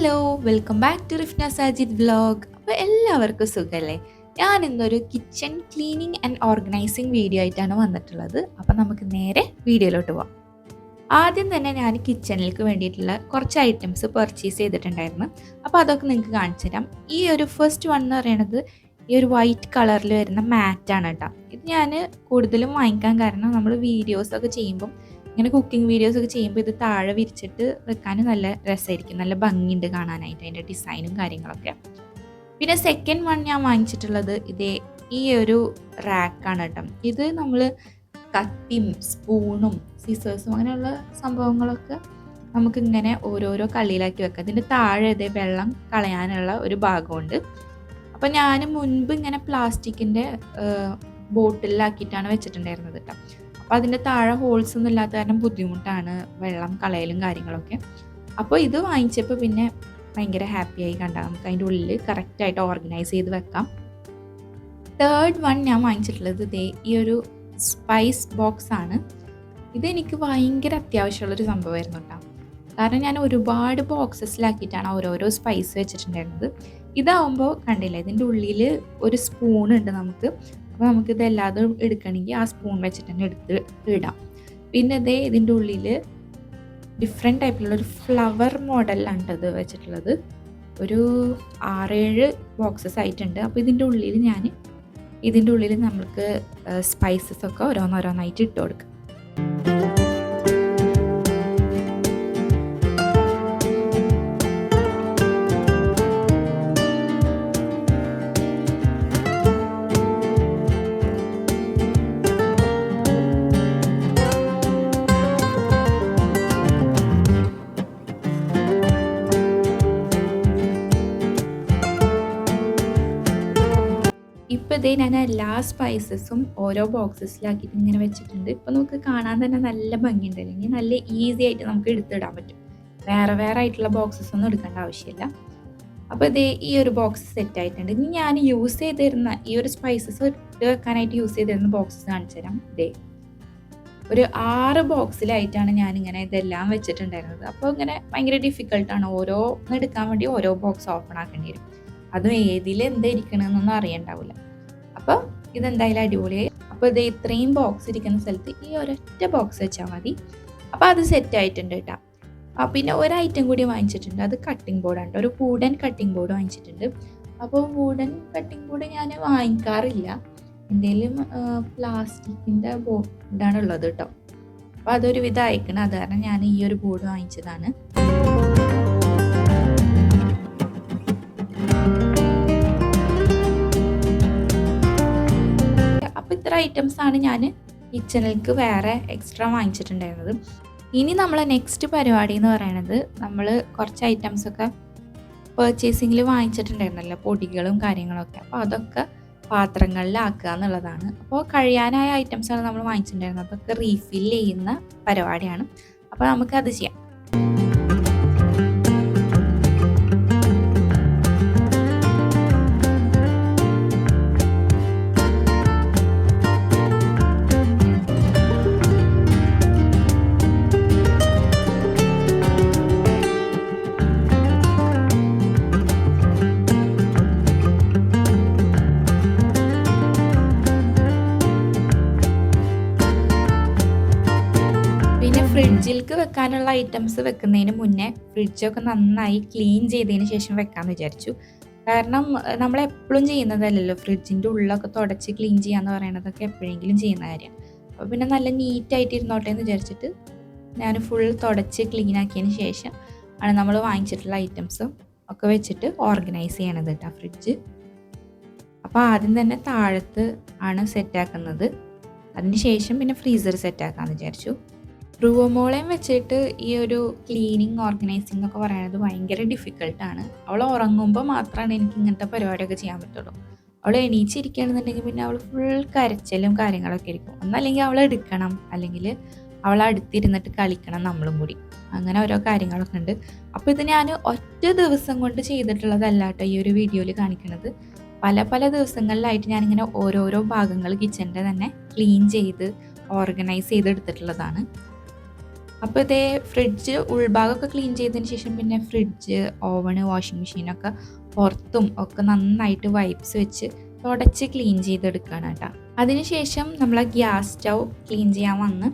Hello welcome back to Rifna Sajid vlog. അപ്പോൾ എല്ലാവർക്കും സുഖമല്ലേ? ഞാൻ ഇന്നൊരു kitchen cleaning and organizing video ആയിട്ടാണ് വന്നിട്ടുള്ളത്. അപ്പോൾ നമുക്ക് നേരെ വീഡിയോയിലോട്ട് പോവാം. ആദ്യം തന്നെ ഞാൻ കിച്ചണിലേക്ക് വേണ്ടിയിട്ടുള്ള കുറച്ച് ഐറ്റംസ് പർച്ചേസ് ചെയ്തിട്ടുണ്ടായിരുന്നു. അപ്പോൾ അതൊക്കെ നിങ്ങൾക്ക് കാണിച്ചു തരാം. ഈ ഒരു ഫസ്റ്റ് വൺ എന്ന് പറയുന്നത് ഈ ഒരു വൈറ്റ് കളറിൽ വരുന്ന മാറ്റാണ് കേട്ടോ. ഇത് ഞാൻ കൂടുതലും വാങ്ങിക്കാൻ കാരണം നമ്മൾ വീഡിയോസൊക്കെ ചെയ്യുമ്പം ഇങ്ങനെ കുക്കിംഗ് വീഡിയോസ് ഒക്കെ ചെയ്യുമ്പോൾ ഇത് താഴെ വിരിച്ചിട്ട് വെക്കാൻ നല്ല രസമായിരിക്കും, നല്ല ഭംഗിയുണ്ട് കാണാനായിട്ട് അതിൻ്റെ ഡിസൈനും കാര്യങ്ങളൊക്കെ. പിന്നെ സെക്കൻഡ് വൺ ഞാൻ വാങ്ങിച്ചിട്ടുള്ളത് ഈ ഒരു റാക്കാണ് കേട്ടോ. ഇത് നമ്മൾ കത്തിയും സ്പൂണും സിസേഴ്സും അങ്ങനെയുള്ള സംഭവങ്ങളൊക്കെ നമുക്കിങ്ങനെ ഓരോരോ കള്ളിയിലാക്കി വെക്കാം. ഇതിൻ്റെ താഴെ വെള്ളം കളയാനുള്ള ഒരു ഭാഗമുണ്ട്. അപ്പോൾ ഞാൻ മുൻപ് ഇങ്ങനെ പ്ലാസ്റ്റിക്കിൻ്റെ ബോട്ടിലാക്കിയിട്ടാണ് വെച്ചിട്ടുണ്ടായിരുന്നത് കേട്ടോ. അപ്പോൾ അതിൻ്റെ താഴെ ഹോൾസ് ഒന്നും ഇല്ലാത്ത കാരണം ബുദ്ധിമുട്ടാണ് വെള്ളം കളയലും കാര്യങ്ങളൊക്കെ. അപ്പോൾ ഇത് വാങ്ങിച്ചപ്പോൾ പിന്നെ ഭയങ്കര ഹാപ്പിയായി കണ്ടാൽ നമുക്ക് അതിൻ്റെ ഉള്ളിൽ കറക്റ്റായിട്ട് ഓർഗനൈസ് ചെയ്ത് വെക്കാം. തേർഡ് വൺ ഞാൻ വാങ്ങിച്ചിട്ടുള്ളത് ഈ ഒരു സ്പൈസ് ബോക്സ് ആണ്. ഇതെനിക്ക് ഭയങ്കര അത്യാവശ്യമുള്ളൊരു സംഭവമായിരുന്നു കേട്ടോ. കാരണം ഞാൻ ഒരുപാട് ബോക്സസിലാക്കിയിട്ടാണ് ഓരോരോ സ്പൈസ് വെച്ചിട്ടുണ്ടായിരുന്നത്. ഇതാവുമ്പോൾ കണ്ടില്ലേ, ഇതിൻ്റെ ഉള്ളിൽ ഒരു സ്പൂൺ ഉണ്ട് നമുക്ക്. അപ്പോൾ നമുക്കിത് എല്ലാതും എടുക്കണമെങ്കിൽ ആ സ്പൂൺ വെച്ചിട്ട് തന്നെ എടുത്ത് ഇടാം. പിന്നെ ഇതിൻ്റെ ഉള്ളിൽ ഡിഫറെൻറ്റ് ടൈപ്പിലുള്ള ഒരു ഫ്ലവർ മോഡലാണ് ഇത് വെച്ചിട്ടുള്ളത്. ഒരു 6-7 ബോക്സസ് ആയിട്ടുണ്ട്. അപ്പോൾ ഇതിൻ്റെ ഉള്ളിൽ നമുക്ക് സ്പൈസസ് ഒക്കെ ഓരോന്നോരോന്നായിട്ട് ഇട്ട് കൊടുക്കാം. ഇപ്പോൾ ഞാൻ എല്ലാ സ്പൈസസും ഓരോ ബോക്സസിലാക്കിയിട്ട് ഇങ്ങനെ വെച്ചിട്ടുണ്ട്. ഇപ്പോൾ നമുക്ക് കാണാൻ തന്നെ നല്ല ഭംഗിയുണ്ട്, അല്ലെങ്കിൽ നല്ല ഈസി ആയിട്ട് നമുക്ക് എടുത്തിടാൻ പറ്റും. വേറെ ആയിട്ടുള്ള ബോക്സസ് ഒന്നും എടുക്കേണ്ട ആവശ്യമില്ല. അപ്പോൾ ഈ ഒരു ബോക്സ് സെറ്റ് ആയിട്ടുണ്ട്. ഇനി ഞാൻ യൂസ് ചെയ്തിരുന്ന ഈ ഒരു സ്പൈസസ് ഇട്ട് വെക്കാനായിട്ട് യൂസ് ചെയ്തിരുന്ന ബോക്സസ് കാണിച്ചു തരാം. ഒരു 6 ബോക്സിലായിട്ടാണ് ഞാനിങ്ങനെ ഇതെല്ലാം വെച്ചിട്ടുണ്ടായിരുന്നത്. അപ്പോൾ ഇങ്ങനെ ഭയങ്കര ഡിഫിക്കൽട്ടാണ്, എടുക്കാൻ വേണ്ടി ഓരോ ബോക്സ് ഓപ്പൺ ആക്കേണ്ടി വരും. അതും ഏതിൽ എന്തായിരിക്കണമെന്നൊന്നും അറിയണ്ടാവില്ല. അപ്പോൾ ഇതെന്തായാലും അടിപൊളിയായി. അപ്പോൾ ഇത്രയും ബോക്സ് ഇരിക്കുന്ന സ്ഥലത്ത് ഈ ഒരൊറ്റ ബോക്സ് വെച്ചാൽ മതി. അപ്പോൾ അത് സെറ്റ് ആയിട്ടുണ്ട് കേട്ടോ. പിന്നെ ഒരു ഐറ്റം കൂടി വാങ്ങിച്ചിട്ടുണ്ട്. അത് കട്ടിംഗ് ബോർഡാണ്. ഒരു വുഡൻ കട്ടിംഗ് ബോർഡ് വാങ്ങിച്ചിട്ടുണ്ട്. അപ്പോൾ വുഡൻ കട്ടിംഗ് ബോർഡ് ഞാൻ വാങ്ങിക്കാറില്ല. എന്തെങ്കിലും പ്ലാസ്റ്റിക്കിൻ്റെ ബോർഡാണ് ഉള്ളത് കേട്ടോ. അപ്പോൾ അതൊരു വിധം അയക്കണം. അത് കാരണം ഞാൻ ഈ ഒരു ബോർഡ് വാങ്ങിച്ചതാണ്. അപ്പോൾ ഇത്ര ഐറ്റംസ് ആണ് ഞാൻ കിച്ചണിലേക്ക് വേറെ എക്സ്ട്രാ വാങ്ങിച്ചിട്ടുണ്ടായിരുന്നത്. ഇനി നമ്മളെ നെക്സ്റ്റ് പരിപാടി എന്ന് പറയുന്നത്, നമ്മൾ കുറച്ച് ഐറ്റംസൊക്കെ പർച്ചേസിങ്ങിൽ വാങ്ങിച്ചിട്ടുണ്ടായിരുന്നല്ലോ, പൊടികളും കാര്യങ്ങളൊക്കെ. അപ്പോൾ അതൊക്കെ പാത്രങ്ങളിലാക്കുക എന്നുള്ളതാണ്. അപ്പോൾ കഴിയാനായ ഐറ്റംസാണ് നമ്മൾ വാങ്ങിച്ചിട്ടുണ്ടായിരുന്നത്. അതൊക്കെ റീഫിൽ ചെയ്യുന്ന പരിപാടിയാണ്. അപ്പോൾ നമുക്കത് ചെയ്യാം. ഫ്രിഡ്ജിലേക്ക് വെക്കാനുള്ള ഐറ്റംസ് വെക്കുന്നതിന് മുന്നേ ഫ്രിഡ്ജൊക്കെ നന്നായി ക്ലീൻ ചെയ്തതിന് ശേഷം വെക്കാമെന്ന് വിചാരിച്ചു. കാരണം നമ്മളെപ്പോഴും ചെയ്യുന്നതല്ലല്ലോ, ഫ്രിഡ്ജിൻ്റെ ഉള്ളൊക്കെ തുടച്ച് ക്ലീൻ ചെയ്യാന്ന് പറയുന്നതൊക്കെ എപ്പോഴെങ്കിലും ചെയ്യുന്ന കാര്യമാണ്. അപ്പോൾ പിന്നെ നല്ല നീറ്റായിട്ട് ഇരുന്നോട്ടെ എന്ന് വിചാരിച്ചിട്ട് ഞാൻ ഫുൾ തുടച്ച് ക്ലീൻ ആക്കിയതിന് ശേഷം ആണ് നമ്മൾ വാങ്ങിച്ചിട്ടുള്ള ഐറ്റംസും ഒക്കെ വെച്ചിട്ട് ഓർഗനൈസ് ചെയ്യണത് കേട്ടോ ഫ്രിഡ്ജ്. അപ്പോൾ ആദ്യം തന്നെ താഴത്ത് ആണ് സെറ്റാക്കുന്നത്. അതിന് ശേഷം പിന്നെ ഫ്രീസർ സെറ്റാക്കാമെന്ന് വിചാരിച്ചു. റുവമോളയും വെച്ചിട്ട് ഈ ഒരു ക്ലീനിങ് ഓർഗനൈസിങ് ഒക്കെ പറയുന്നത് ഭയങ്കര ഡിഫിക്കൽട്ടാണ്. അവൾ ഉറങ്ങുമ്പോൾ മാത്രമാണ് എനിക്ക് ഇങ്ങനത്തെ പരിപാടിയൊക്കെ ചെയ്യാൻ പറ്റുള്ളൂ. അവൾ എണീച്ചിരിക്കുകയാണെന്നുണ്ടെങ്കിൽ പിന്നെ അവൾ ഫുൾ കരച്ചിലും കാര്യങ്ങളൊക്കെ ആയിരിക്കും. ഒന്നല്ലെങ്കിൽ അവൾ എടുക്കണം, അല്ലെങ്കിൽ അവൾ അടുത്തിരുന്നിട്ട് കളിക്കണം നമ്മളും കൂടി. അങ്ങനെ ഓരോ കാര്യങ്ങളൊക്കെ ഉണ്ട്. അപ്പോൾ ഇത് ഞാൻ ഒറ്റ ദിവസം കൊണ്ട് ചെയ്തിട്ടുള്ളതല്ല കേട്ടോ ഈ ഒരു വീഡിയോയിൽ കാണിക്കുന്നത്. പല ദിവസങ്ങളിലായിട്ട് ഞാനിങ്ങനെ ഓരോരോ ഭാഗങ്ങൾ കിച്ചണിൻ്റെ തന്നെ ക്ലീൻ ചെയ്ത് ഓർഗനൈസ് ചെയ്തെടുത്തിട്ടുള്ളതാണ്. അപ്പോൾ ഇതേ ഫ്രിഡ്ജ് ഉൾഭാഗമൊക്കെ ക്ലീൻ ചെയ്തതിന് ശേഷം പിന്നെ ഫ്രിഡ്ജ്, ഓവണ്, വാഷിംഗ് മെഷീനൊക്കെ പുറത്തും ഒക്കെ നന്നായിട്ട് വൈപ്സ് വെച്ച് തുടച്ച് ക്ലീൻ ചെയ്തെടുക്കുകയാണ് കേട്ടോ. അതിനുശേഷം നമ്മൾ ഗ്യാസ് സ്റ്റൗ ക്ലീൻ ചെയ്യാൻ വന്ന്,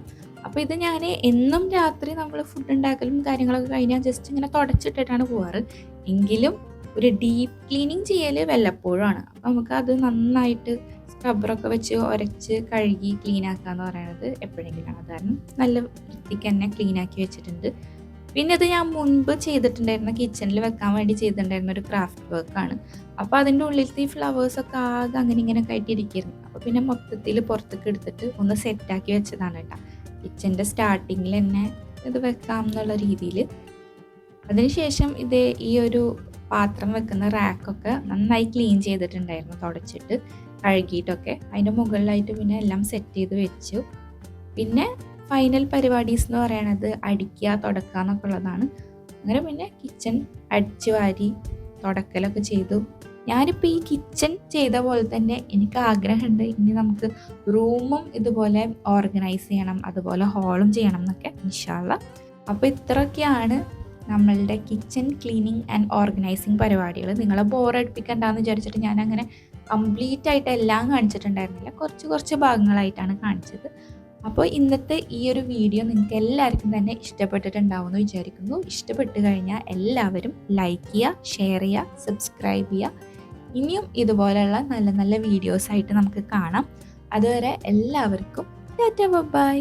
അപ്പോൾ ഇത് ഞാൻ എന്നും രാത്രി നമ്മൾ ഫുഡ് ഉണ്ടാക്കലും കാര്യങ്ങളൊക്കെ കഴിഞ്ഞാൽ ജസ്റ്റ് ഇങ്ങനെ തുടച്ചിട്ടിട്ടാണ് പോവാറ്. എങ്കിലും ഒരു ഡീപ്പ് ക്ലീനിങ് ചെയ്യൽ വല്ലപ്പോഴുമാണ്. അപ്പോൾ നമുക്ക് അത് നന്നായിട്ട് സ്ക്രബ്ബറൊക്കെ വെച്ച് ഉരച്ച് കഴുകി ക്ലീൻ ആക്കുക എന്ന് പറയുന്നത് എപ്പോഴെങ്കിലും. അത് കാരണം നല്ല വൃത്തിക്ക് തന്നെ ക്ലീൻ ആക്കി വെച്ചിട്ടുണ്ട്. പിന്നെ ഇത് ഞാൻ മുൻപ് ചെയ്തിട്ടുണ്ടായിരുന്ന കിച്ചണിൽ വെക്കാൻ വേണ്ടി ചെയ്തിട്ടുണ്ടായിരുന്ന ഒരു ക്രാഫ്റ്റ് വർക്കാണ്. അപ്പോൾ അതിൻ്റെ ഉള്ളിലത്തെ ഈ ഫ്ലവേഴ്സൊക്കെ ആകെ അങ്ങനെ ഇങ്ങനെ കയറ്റിയിരിക്കുന്നു. അപ്പോൾ പിന്നെ മൊത്തത്തിൽ പുറത്തേക്ക് എടുത്തിട്ട് ഒന്ന് സെറ്റാക്കി വെച്ചതാണ് കേട്ടോ. കിച്ചൻ്റെ സ്റ്റാർട്ടിങ്ങിൽ തന്നെ ഇത് വെക്കാം എന്നുള്ള രീതിയിൽ. അതിനുശേഷം ഇത് ഈ ഒരു പാത്രം വെക്കുന്ന റാക്കൊക്കെ നന്നായി ക്ലീൻ ചെയ്തിട്ടുണ്ടായിരുന്നു, തുടച്ചിട്ട് കഴുകിയിട്ടൊക്കെ. അതിൻ്റെ മുകളിലായിട്ട് പിന്നെ എല്ലാം സെറ്റ് ചെയ്ത് വെച്ചു. പിന്നെ ഫൈനൽ പരിപാടീസ് എന്ന് പറയണത് അടിക്കുക, തുടക്കുക എന്നൊക്കെ ഉള്ളതാണ്. അങ്ങനെ പിന്നെ കിച്ചൺ അടിച്ചു വാരി തുടക്കലൊക്കെ ചെയ്തു. ഞാനിപ്പോൾ ഈ കിച്ചൺ ചെയ്ത പോലെ തന്നെ എനിക്ക് ആഗ്രഹമുണ്ട് ഇനി നമുക്ക് റൂമും ഇതുപോലെ ഓർഗനൈസ് ചെയ്യണം, അതുപോലെ ഹാളും ചെയ്യണം എന്നൊക്കെ ഇൻഷാ അല്ലാഹ്. അപ്പോൾ ഇത്രയൊക്കെയാണ് നമ്മളുടെ കിച്ചൺ ക്ലീനിങ് ആൻഡ് ഓർഗനൈസിങ് പരിപാടികൾ. നിങ്ങളെ ബോറടിപ്പിക്കണ്ടെന്ന് വിചാരിച്ചിട്ട് ഞാനങ്ങനെ കംപ്ലീറ്റ് ആയിട്ട് എല്ലാം കാണിച്ചിട്ടുണ്ടായിരുന്നില്ല, കുറച്ച് ഭാഗങ്ങളായിട്ടാണ് കാണിച്ചത്. അപ്പോൾ ഇന്നത്തെ ഈ ഒരു വീഡിയോ നിങ്ങൾക്ക് എല്ലാവർക്കും തന്നെ ഇഷ്ടപ്പെട്ടിട്ടുണ്ടാവുമെന്ന് വിചാരിക്കുന്നു. ഇഷ്ടപ്പെട്ട് കഴിഞ്ഞാൽ എല്ലാവരും ലൈക്ക് ചെയ്യുക, ഷെയർ ചെയ്യുക, സബ്സ്ക്രൈബ് ചെയ്യുക. ഇനിയും ഇതുപോലെയുള്ള നല്ല നല്ല വീഡിയോസായിട്ട് നമുക്ക് കാണാം. അതുവരെ എല്ലാവർക്കും ടാറ്റാ ബൈ.